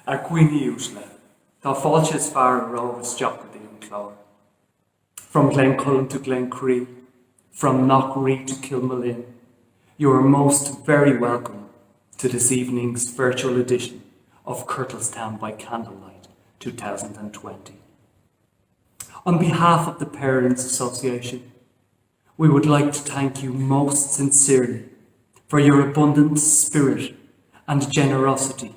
A Wieniawski, tá fáilte is fear a rovis Jeopardy and Clore. From Glencullen to Glencree, from Knockree to Kilmalin, you are most very welcome to this evening's virtual edition of Curtlestown by Candlelight 2020. On behalf of the Parents Association, we would like to thank you most sincerely for your abundant spirit and generosity.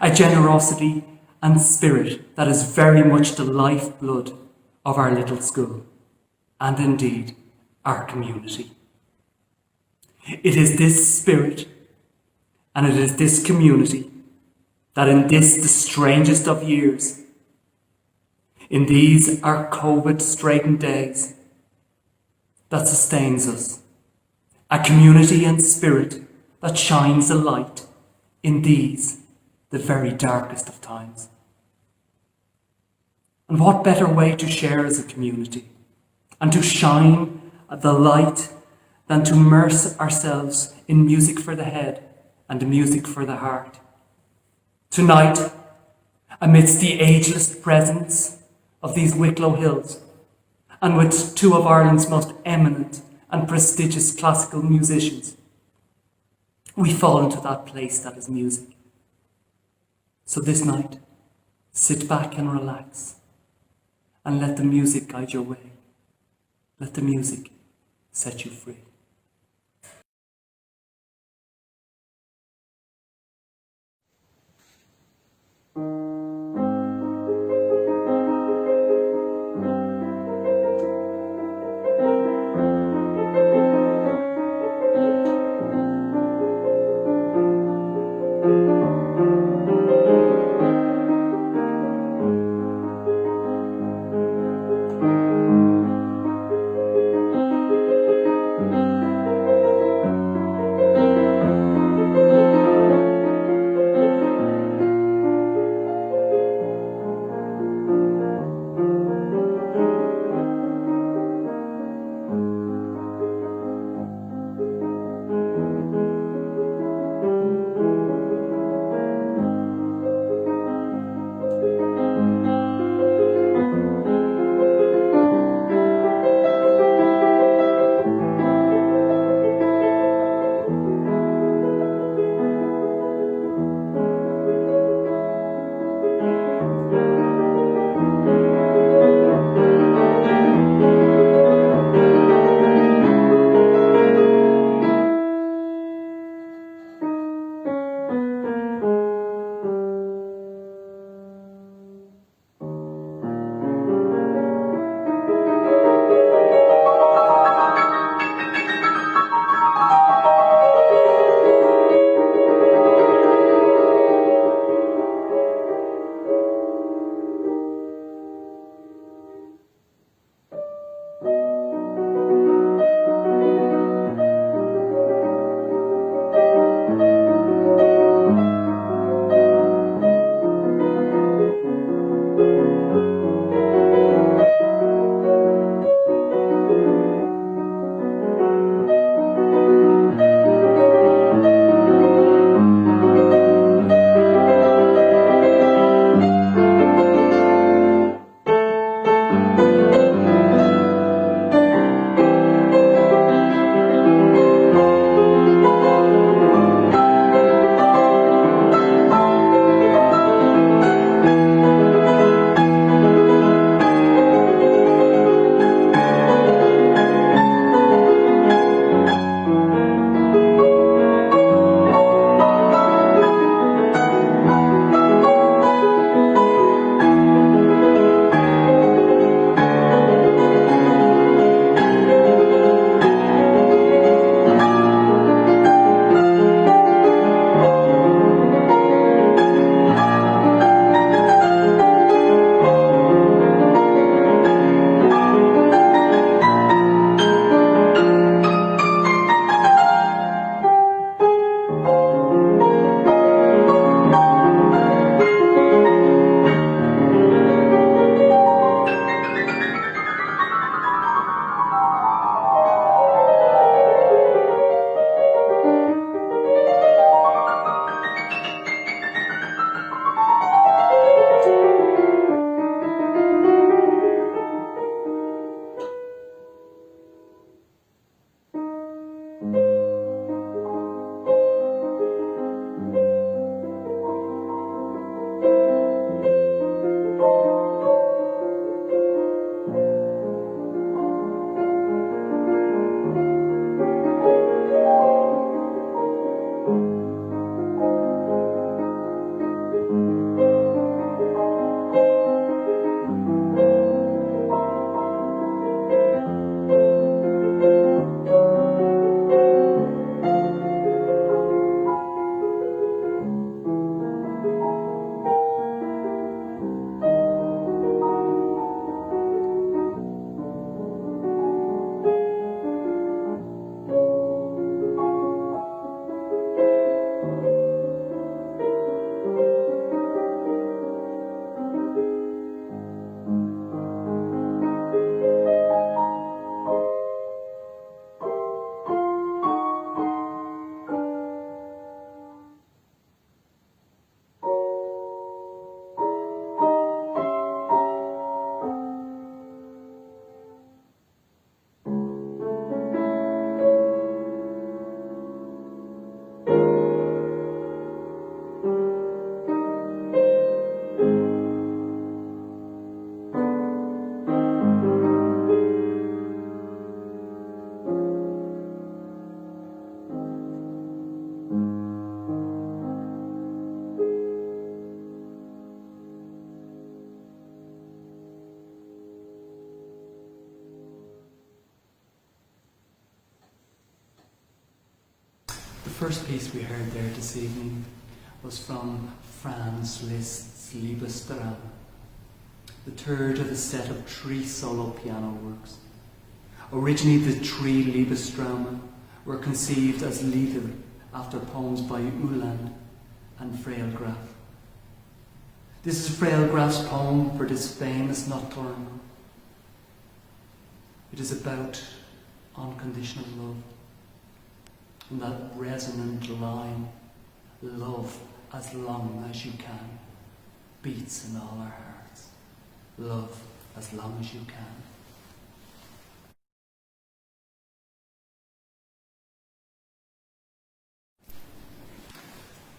A generosity and spirit that is very much the lifeblood of our little school, and indeed our community. It is this spirit and it is this community that in this, the strangest of years, in these our COVID-straitened days, that sustains us. A community and spirit that shines a light in these, the very darkest of times. And what better way to share as a community and to shine the light than to immerse ourselves in music for the head and music for the heart. Tonight, amidst the ageless presence of these Wicklow Hills, and with two of Ireland's most eminent and prestigious classical musicians, we fall into that place that is music. So this night, sit back and relax, and let the music guide your way. Let the music set you free. The first piece we heard there this evening was from Liszt's Liebestraum, the third of a set of 3 solo piano works. Originally, the 3 Liebestraum were conceived as Lieder after poems by Coolin and Freilgraf. This is Freilgraf's poem for this famous nocturne. It is about unconditional love. And that resonant line, love as long as you can, beats in all our hearts. Love as long as you can.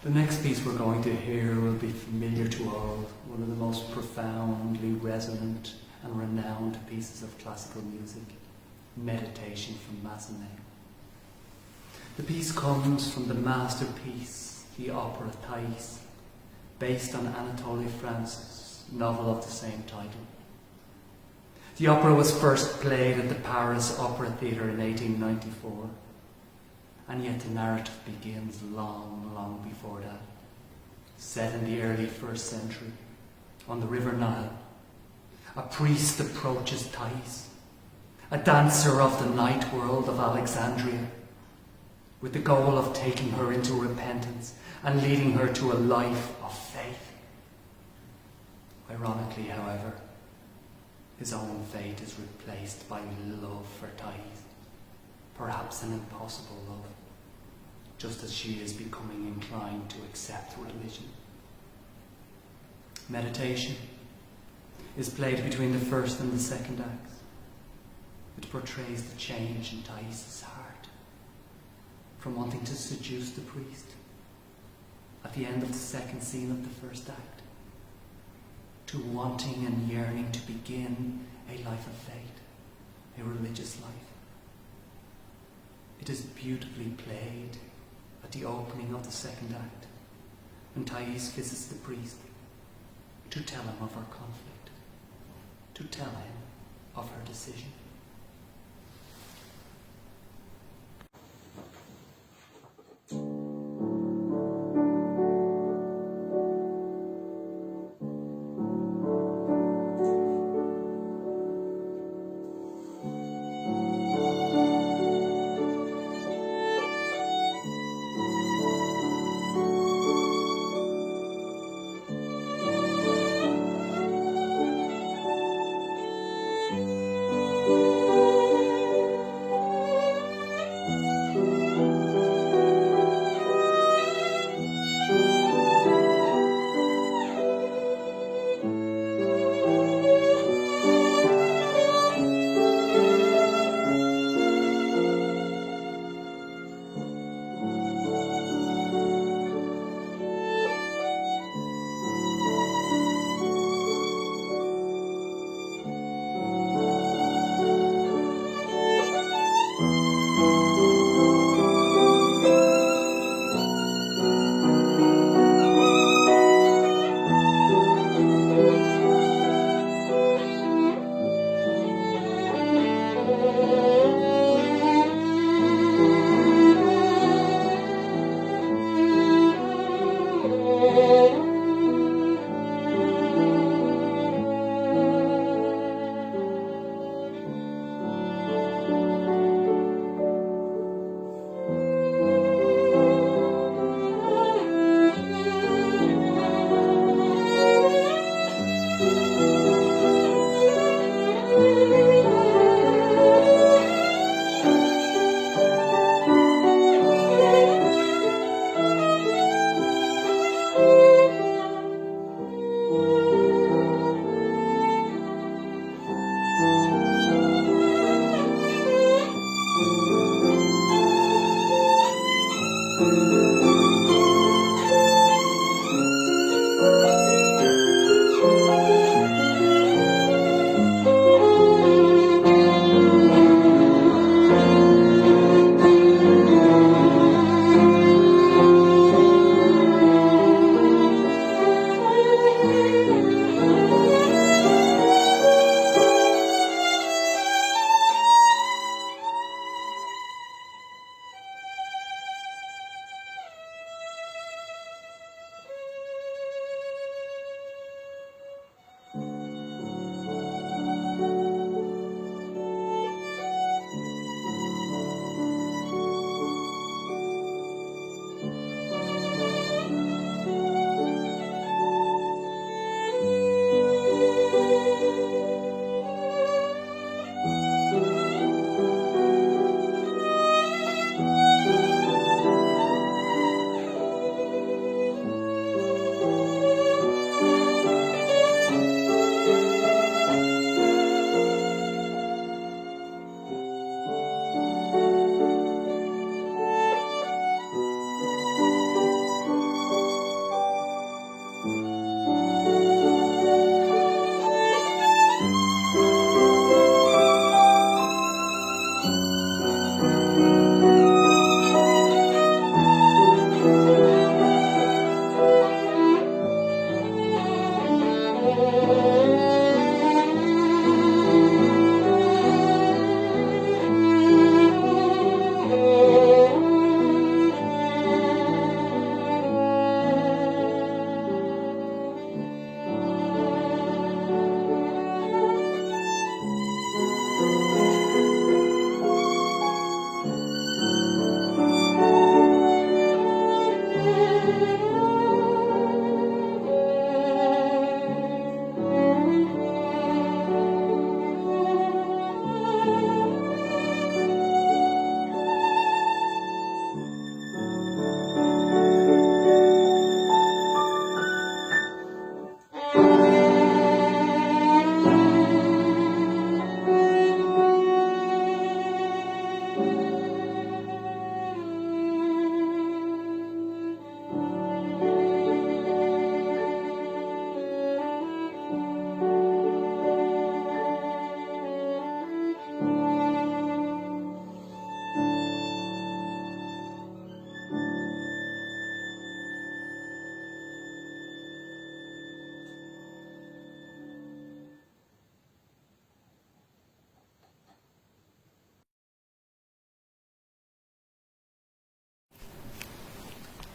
The next piece we're going to hear will be familiar to all, one of the most profoundly resonant and renowned pieces of classical music, Meditation from Massenet. The piece comes from the masterpiece, the opera Thais, based on Anatole France's novel of the same title. The opera was first played at the Paris Opera Theatre in 1894, and yet the narrative begins long before that. Set in the early 1st century, on the River Nile, a priest approaches Thais, a dancer of the night world of Alexandria, with the goal of taking her into repentance and leading her to a life of faith. Ironically, however, his own fate is replaced by love for Thais, perhaps an impossible love, just as she is becoming inclined to accept religion. Meditation is played between the first and the second acts. It portrays the change in Thais' heart, from wanting to seduce the priest at the end of the second scene of the first act, to wanting and yearning to begin a life of faith, a religious life. It is beautifully played at the opening of the second act, when Thais visits the priest to tell him of her conflict, to tell him of her decision.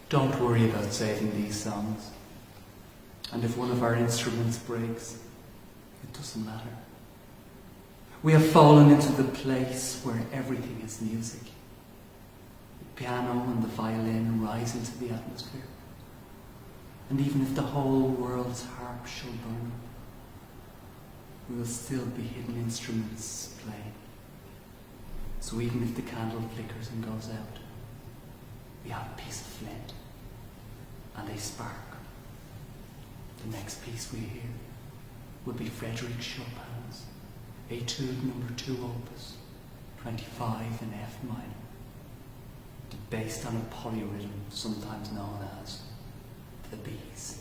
Don't worry about saving these songs. And if one of our instruments breaks, it doesn't matter. We have fallen into the place where everything is music. The piano and the violin rise into the atmosphere. And even if the whole world's harp shall burn, we will still be hidden instruments playing. So even if the candle flickers and goes out, we have a piece of flint and a spark. The next piece we hear will be Frédéric Chopin's Etude No. 2 Opus 25 in F minor, based on a polyrhythm sometimes known as the Bees.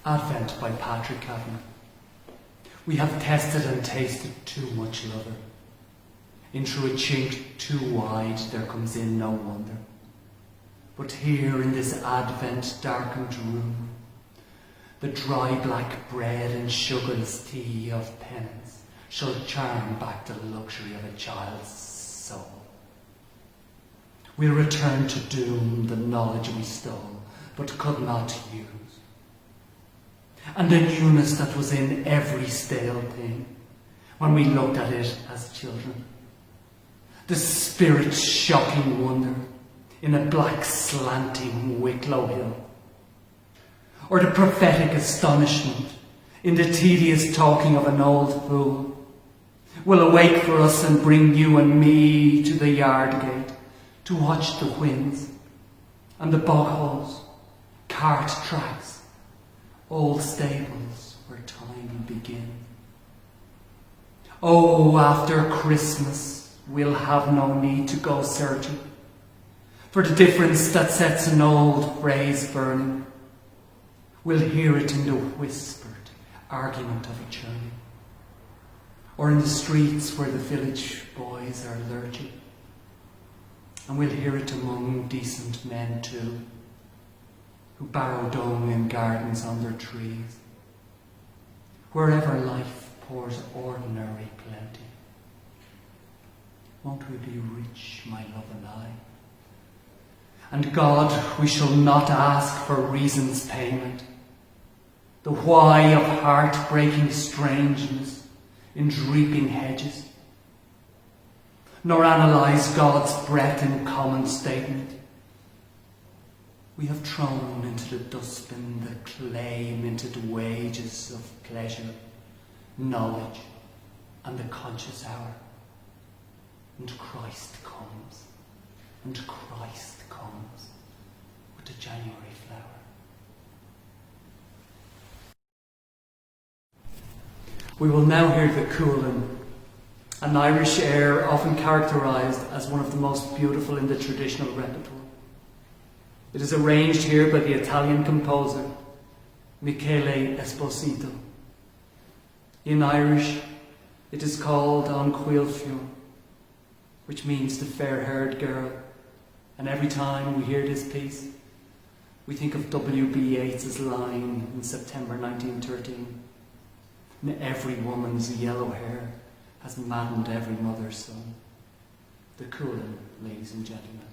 Advent by Patrick Kavanagh. We have tested and tasted too much lover. In through a chink too wide there comes in no wonder. But here in this Advent darkened room, the dry black bread and sugarless tea of penance shall charm back the luxury of a child's soul. We'll return to doom the knowledge we stole, but could not use. And the newness that was in every stale thing when we looked at it as children. The spirit-shocking wonder in a black slanting Wicklow hill. Or the prophetic astonishment in the tedious talking of an old fool will awake for us and bring you and me to the yard gate to watch the winds and the bog holes, cart tracks, old stables where time begins. Oh, after Christmas we'll have no need to go searching for the difference that sets an old phrase burning. We'll hear it in the whispered argument of a journey, or in the streets where the village boys are lurching. And we'll hear it among decent men too, who borrow dung in gardens on their trees, wherever life pours ordinary plenty. Won't we be rich, my love and I? And God, we shall not ask for reason's payment, the why of heart-breaking strangeness in drooping hedges, nor analyse God's breath in common statement. We have thrown into the dustbin the claim into the wages of pleasure, knowledge, and the conscious hour. And Christ comes, and Christ comes with the January flower. We will now hear the Coolin, an Irish air often characterised as one of the most beautiful in the traditional repertoire. It is arranged here by the Italian composer Michele Esposito. In Irish, it is called An Cuilfiú, which means the fair-haired girl, and every time we hear this piece, we think of W.B. Yeats's line in September 1913. Every woman's yellow hair has maddened every mother's son. The Coolin, ladies and gentlemen.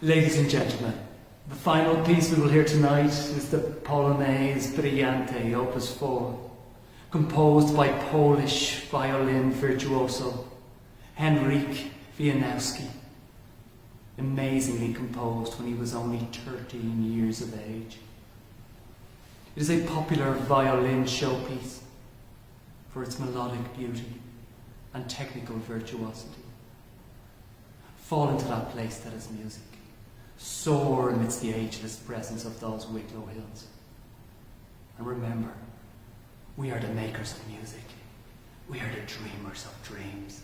Ladies and gentlemen, the final piece we will hear tonight is the Polonaise Brillante, Opus 4, composed by Polish violin virtuoso Henryk Wieniawski, amazingly composed when he was only 13 years of age. It is a popular violin showpiece for its melodic beauty and technical virtuosity. Fall into that place that is music. Soar amidst the ageless presence of those Wicklow hills. And remember, we are the makers of music. We are the dreamers of dreams.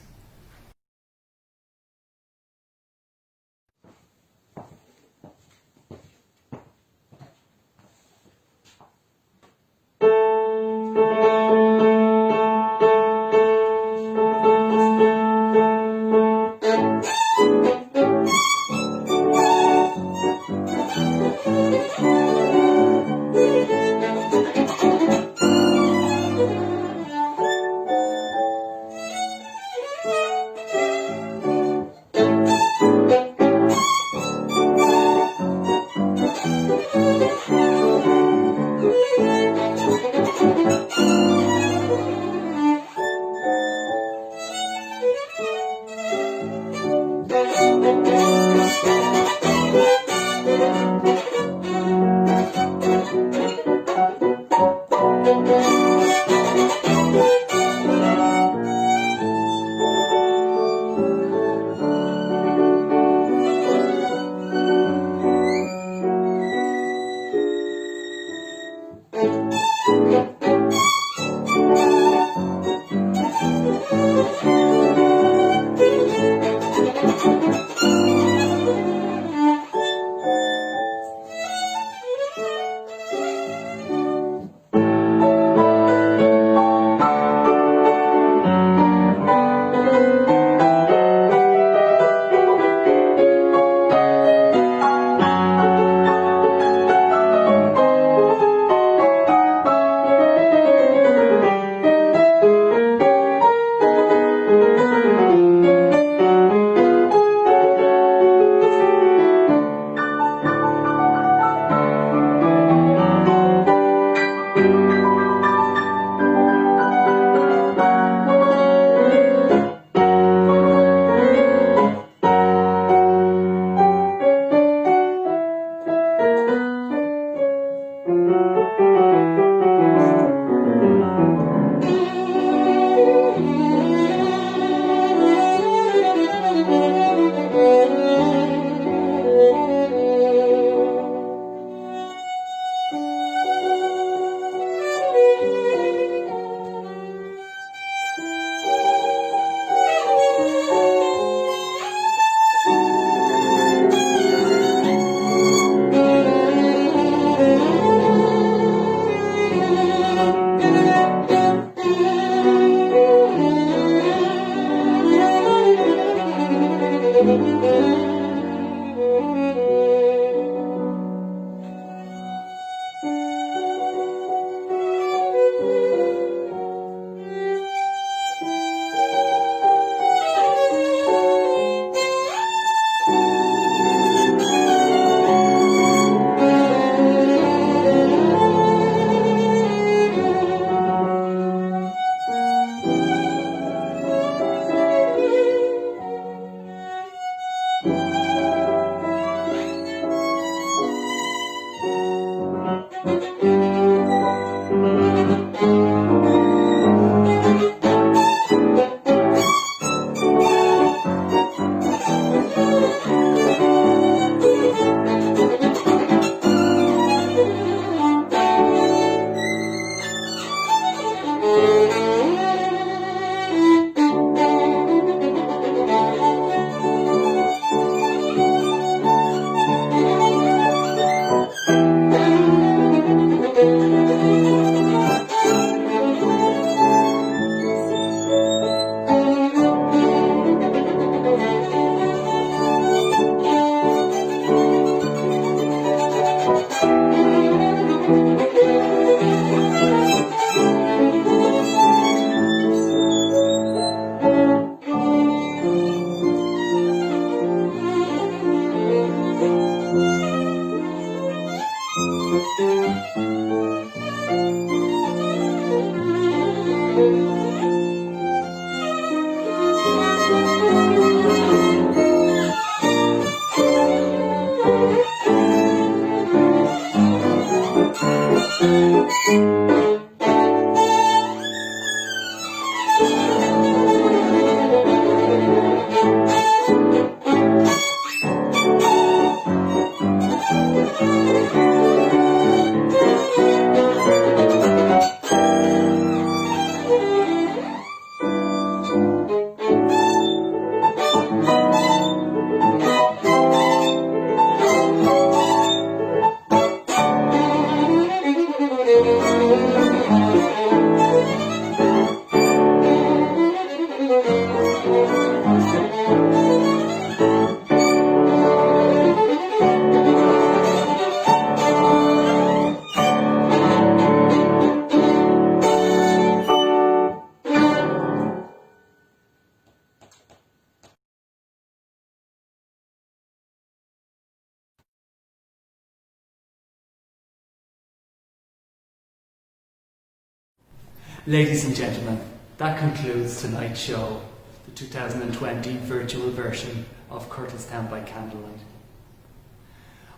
Ladies and gentlemen, that concludes tonight's show, the 2020 virtual version of Curtlestown by Candlelight.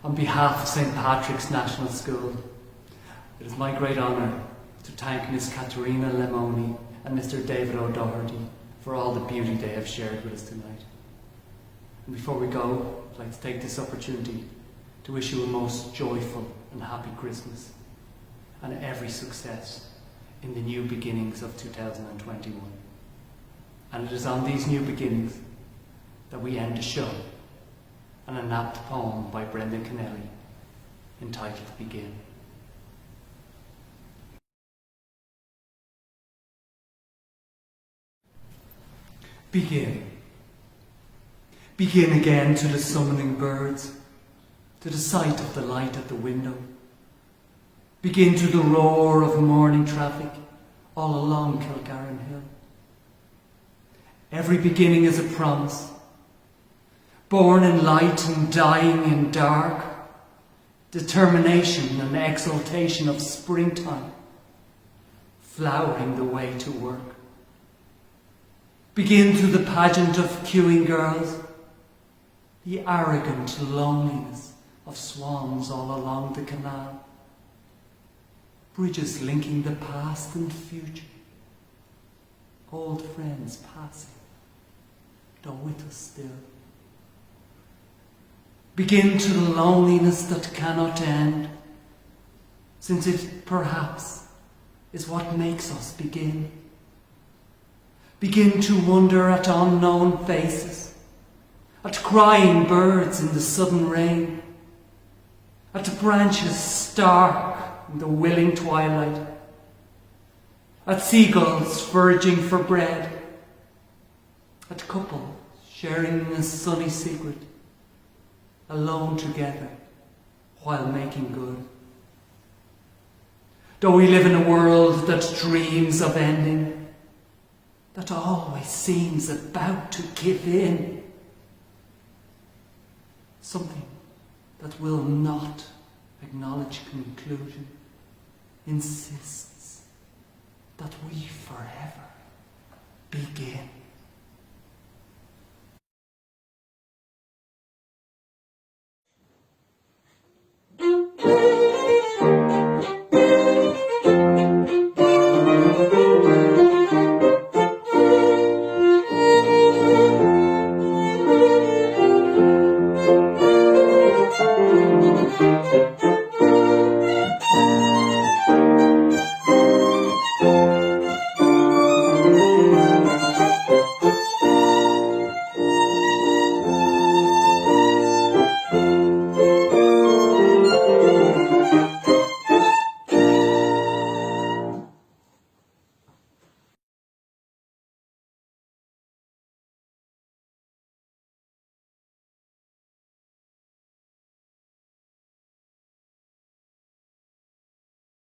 On behalf of St. Patrick's National School, it is my great honour to thank Miss Katerina Lemoni and Mr. David O'Doherty for all the beauty they have shared with us tonight. And before we go, I'd like to take this opportunity to wish you a most joyful and happy Christmas and every success in the new beginnings of 2021. And it is on these new beginnings that we end the show and an apt poem by Brendan Kennelly entitled Begin. Begin. Begin again to the summoning birds, to the sight of the light at the window. Begin to the roar of morning traffic all along Kilgarran Hill. Every beginning is a promise, born in light and dying in dark, determination and exaltation of springtime, flowering the way to work. Begin to the pageant of queuing girls, the arrogant loneliness of swans all along the canal, bridges linking the past and future, old friends passing, though with us still. Begin to the loneliness that cannot end, since it perhaps is what makes us begin. Begin to wonder at unknown faces, at crying birds in the sudden rain, at branches stark in the willing twilight, at seagulls foraging for bread, at couples sharing a sunny secret, alone together while making good. Though we live in a world that dreams of ending, that always seems about to give in, something that will not acknowledge conclusion insists that we forever begin.